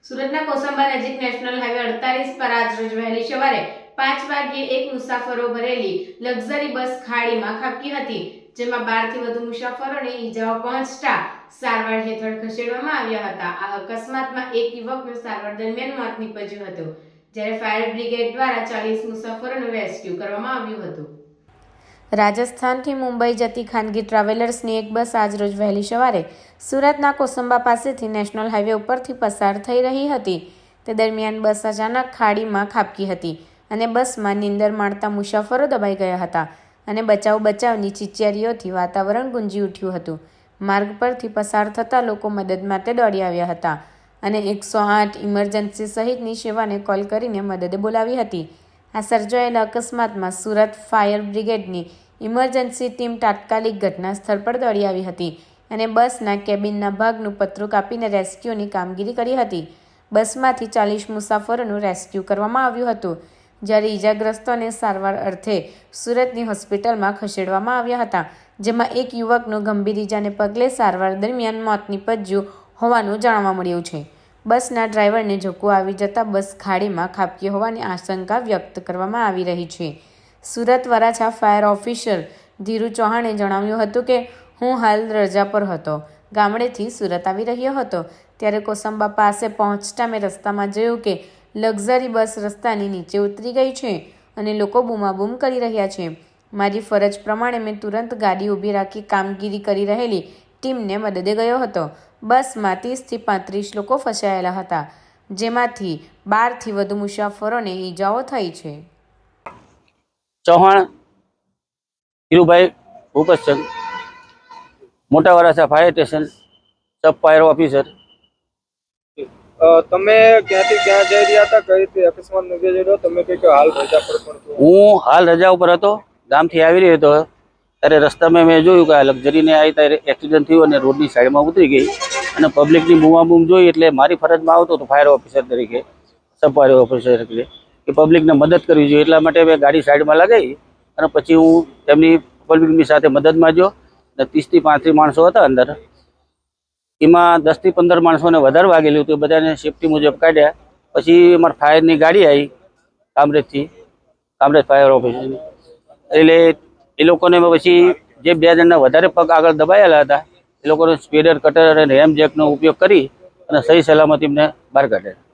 સુરતના કોસંબા નજીક national highway 48 પર આજ રોજ વહેલી સવારે 5 વાગ્યે એક મુસાફરો ભરેલી લક્ઝરી બસ ખાડીમાં ખાબકી હતી, જેમાં 12 થી વધુ મુસાફરોને ઈજાઓ પહોંચતા સારવાર હેઠળ ખસેડવામાં આવ્યા હતા। આ અકસ્માતમાં એક યુવકનું સારવાર દરમિયાન મોત નીપજ્યું હતું, જ્યારે ફાયર બ્રિગેડ દ્વારા 40 મુસાફરોનું રેસ્ક્યુ કરવામાં આવ્યું હતું। રાજસ્થાનથી મુંબઈ જતી ખાનગી ટ્રાવેલર્સની એક બસ આજરોજ વહેલી સવારે સુરતના કોસંબા પાસેથી નેશનલ હાઈવે ઉપરથી પસાર થઈ રહી હતી। તે દરમિયાન બસ અચાનક ખાડીમાં ખાબકી હતી અને બસમાં નીંદર માણતા મુસાફરો દબાઈ ગયા હતા અને બચાવ બચાવની ચીચિયારીઓથી વાતાવરણ ગુંજી ઉઠ્યું હતું। માર્ગ પરથી પસાર થતા લોકો મદદ માટે દોડી આવ્યા હતા અને 108 ઇમરજન્સી સહિતની સેવાને કોલ કરીને મદદ બોલાવી હતી। આ સર્જાયેલા અકસ્માતમાં સુરત ફાયર બ્રિગેડની ઇમરજન્સી ટીમ તાત્કાલિક ઘટના સ્થળ પર દોડી આવી હતી અને બસના કેબિનના ભાગનું પતરું કાપીને રેસ્ક્યુની કામગીરી કરી હતી। બસમાંથી 40 મુસાફરોનું રેસ્ક્યુ કરવામાં આવ્યું હતું, જ્યારે ઈજાગ્રસ્તોને સારવાર અર્થે સુરતની હોસ્પિટલમાં ખસેડવામાં આવ્યા હતા, જેમાં એક યુવકનું ગંભીર ઈજાને પગલે સારવાર દરમિયાન મોત નીપજ્યું હોવાનું જાણવા મળ્યું છે। બસના ડ્રાઈવરને ઝોકું આવી જતા બસ ખાડીમાં ખાબકી હોવાની આશંકા વ્યક્ત કરવામાં આવી રહી છે। સુરત વરાછા ફાયર ઓફિસર ધીરુ ચૌહાણે જણાવ્યું હતું કે હું હાલ રજા પર હતો, ગામડેથી સુરત આવી રહ્યો હતો, ત્યારે કોસંબા પાસે પહોંચતા મેં રસ્તામાં જોયું કે લક્ઝરી બસ રસ્તાની નીચે ઉતરી ગઈ છે અને લોકો બૂમાબૂમ કરી રહ્યા છે। મારી ફરજ પ્રમાણે મેં તુરંત ગાડી ઊભી રાખી કામગીરી કરી રહેલી ટીમને મદદે ગયો હતો। બસમાં 30 થી 35 લોકો ફસાયેલા હતા, જેમાંથી 12 થી વધુ મુસાફરોને ઈજાઓ થઈ છે। चौहान हीरूभाई भूपतचंद, मोटा वराछा फायर स्टेशन, सब फायर ऑफिसर। તમે ક્યાંથી ક્યાં જઈ રહ્યા હતા? કઈ રીતે અકસ્માત નોંધાયો? તમે કઈ હાલ રજા પર પણ છો? હું હાલ રજા ઉપર હતો, ગામથી આવી રહ્યો હતો, ત્યારે રસ્તામાં મેં જોયું કે આ લક્ઝરીને આવી ત્યારે એક્સિડન્ટ થયું અને રોડની સાઈડમાં ઉતરી ગઈ અને પબ્લિકની બૂમાબૂમ જોઈ એટલે મારી ફરજમાં આવતો હતો ફાયર ઓફિસર તરીકે, સબ ફાયર ઓફિસર તરીકે કે પબ્લિકને મદદ કરવી જોઈએ, એટલા માટે મેં ગાડી સાઈડમાં લગાવી અને પછી હું તેમની પબ્લિકની સાથે મદદમાં ગયો અને 30 થી 35 માણસો હતા અંદર, એમાં 10 થી 15 માણસોને વધારે વાગેલું હતું, બધાને સેફટી મુજબ કાઢ્યા। પછી અમારા ફાયરની ગાડી આવી કામરેજ ફાયર ઓફિસની, એટલે એ લોકોને પછી જે 2 જણના વધારે પગ આગળ દબાયેલા હતા એ લોકોને સ્પીડર કટર અને હેમ જેકનો ઉપયોગ કરી અને સહી સલામત એમને બહાર કાઢ્યા।